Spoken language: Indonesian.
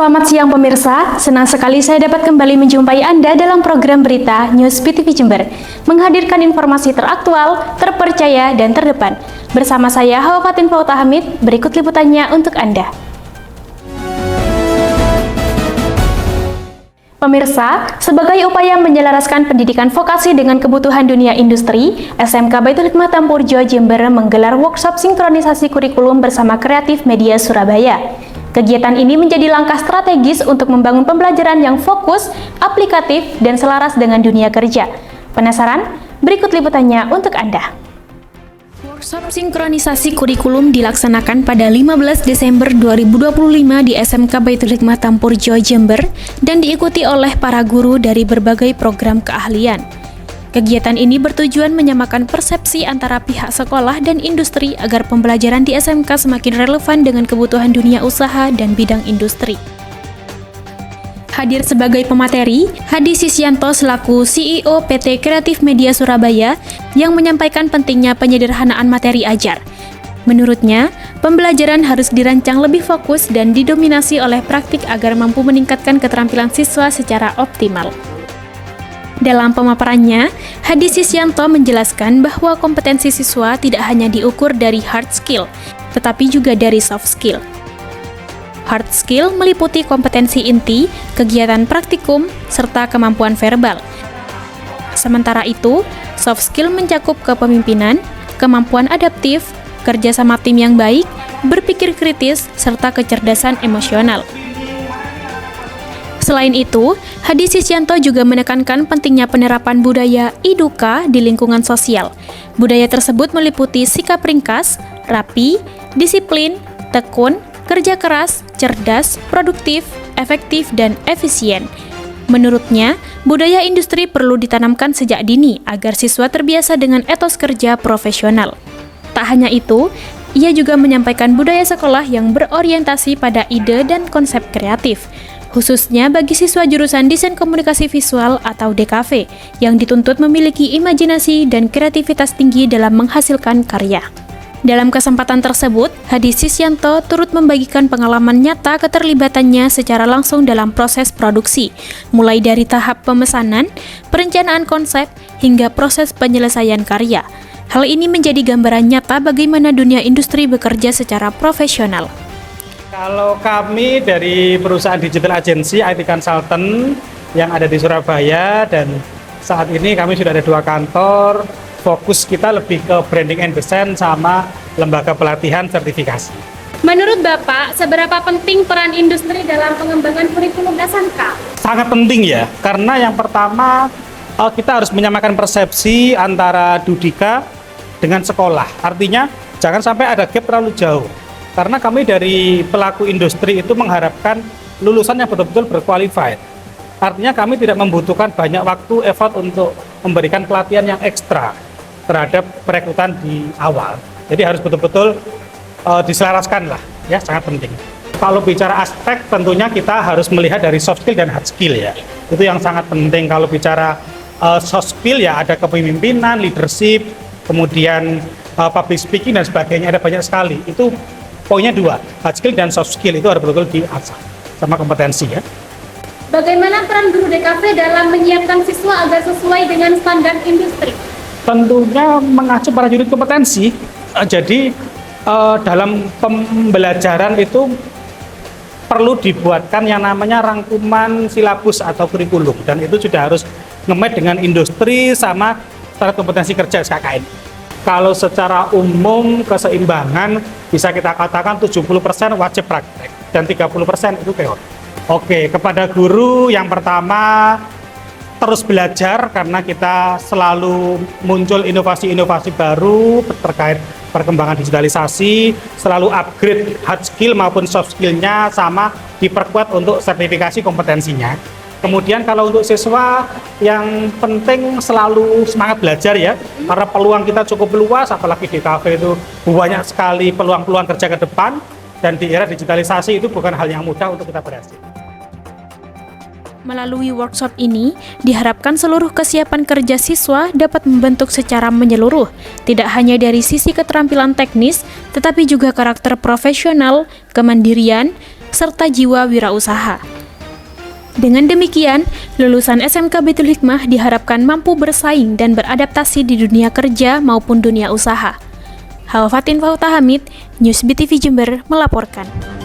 Selamat siang pemirsa, senang sekali saya dapat kembali menjumpai Anda dalam program berita News PTV Jember, menghadirkan informasi teraktual, terpercaya, dan terdepan. Bersama saya Hawa Fatin Fauta Hamid, berikut liputannya untuk Anda. Pemirsa, sebagai upaya menyelaraskan pendidikan vokasi dengan kebutuhan dunia industri, SMK Baitul Hikmah Tampurjo Jember menggelar workshop sinkronisasi kurikulum bersama Kreatif Media Surabaya. Kegiatan ini menjadi langkah strategis untuk membangun pembelajaran yang fokus, aplikatif, dan selaras dengan dunia kerja. Penasaran? Berikut liputannya untuk Anda. Workshop sinkronisasi kurikulum dilaksanakan pada 15 Desember 2025 di SMK Baitul Hikmah Tampurjo Jember dan diikuti oleh para guru dari berbagai program keahlian. Kegiatan ini bertujuan menyamakan persepsi antara pihak sekolah dan industri agar pembelajaran di SMK semakin relevan dengan kebutuhan dunia usaha dan bidang industri. Hadir sebagai pemateri, Hadi Sisyanto selaku CEO PT Kreatif Media Surabaya yang menyampaikan pentingnya penyederhanaan materi ajar. Menurutnya, pembelajaran harus dirancang lebih fokus dan didominasi oleh praktik agar mampu meningkatkan keterampilan siswa secara optimal. Dalam pemaparannya, Hadi Sisyanto menjelaskan bahwa kompetensi siswa tidak hanya diukur dari hard skill, tetapi juga dari soft skill. Hard skill meliputi kompetensi inti, kegiatan praktikum, serta kemampuan verbal. Sementara itu, soft skill mencakup kepemimpinan, kemampuan adaptif, kerja sama tim yang baik, berpikir kritis, serta kecerdasan emosional. Selain itu, Hadi Sisyanto juga menekankan pentingnya penerapan budaya iduka di lingkungan sosial. Budaya tersebut meliputi sikap ringkas, rapi, disiplin, tekun, kerja keras, cerdas, produktif, efektif, dan efisien. Menurutnya, budaya industri perlu ditanamkan sejak dini agar siswa terbiasa dengan etos kerja profesional. Tak hanya itu, ia juga menyampaikan budaya sekolah yang berorientasi pada ide dan konsep kreatif, khususnya bagi siswa jurusan Desain Komunikasi Visual atau DKV, yang dituntut memiliki imajinasi dan kreativitas tinggi dalam menghasilkan karya. Dalam kesempatan tersebut, Hadi Sisyanto turut membagikan pengalaman nyata keterlibatannya secara langsung dalam proses produksi, mulai dari tahap pemesanan, perencanaan konsep, hingga proses penyelesaian karya. Hal ini menjadi gambaran nyata bagaimana dunia industri bekerja secara profesional. Kalau kami dari perusahaan digital agency IT Consultant yang ada di Surabaya, dan saat ini kami sudah ada 2 kantor, fokus kita lebih ke branding and design sama lembaga pelatihan sertifikasi. Menurut Bapak, seberapa penting peran industri dalam pengembangan kurikulum SMK? Sangat penting ya, karena yang pertama kita harus menyamakan persepsi antara Dudika dengan sekolah. Artinya jangan sampai ada gap terlalu jauh. Karena kami dari pelaku industri itu mengharapkan lulusan yang betul-betul berqualified. Artinya kami tidak membutuhkan banyak waktu, effort untuk memberikan pelatihan yang ekstra terhadap perekrutan di awal. Jadi harus betul-betul diselaraskan lah, ya, sangat penting. Kalau bicara aspek, tentunya kita harus melihat dari soft skill dan hard skill ya. Itu yang sangat penting. Kalau bicara soft skill ya ada kepemimpinan, leadership, kemudian public speaking dan sebagainya, ada banyak sekali. Itu poinnya 2, hard skill dan soft skill itu harus betul-betul diasah sama kompetensi ya. Bagaimana peran guru DKV dalam menyiapkan siswa agar sesuai dengan standar industri? Tentunya mengacu pada unit kompetensi. Jadi dalam pembelajaran itu perlu dibuatkan yang namanya rangkuman silabus atau kurikulum, dan itu sudah harus nge-match dengan industri sama standar kompetensi kerja SKKN. Kalau secara umum keseimbangan bisa kita katakan 70% wajib praktek dan 30% itu teori. Oke, kepada guru yang pertama terus belajar karena kita selalu muncul inovasi-inovasi baru terkait perkembangan digitalisasi, selalu upgrade hard skill maupun soft skill-nya sama diperkuat untuk sertifikasi kompetensinya. Kemudian kalau untuk siswa yang penting selalu semangat belajar ya, karena peluang kita cukup luas, apalagi di kafe itu banyak sekali peluang-peluang kerja ke depan, dan di era digitalisasi itu bukan hal yang mudah untuk kita berhasil. Melalui workshop ini, diharapkan seluruh kesiapan kerja siswa dapat membentuk secara menyeluruh, tidak hanya dari sisi keterampilan teknis, tetapi juga karakter profesional, kemandirian, serta jiwa wirausaha. Dengan demikian, lulusan SMK Baitul Hikmah diharapkan mampu bersaing dan beradaptasi di dunia kerja maupun dunia usaha. Hawafatin Fauta Hamid, News BTV Jember melaporkan.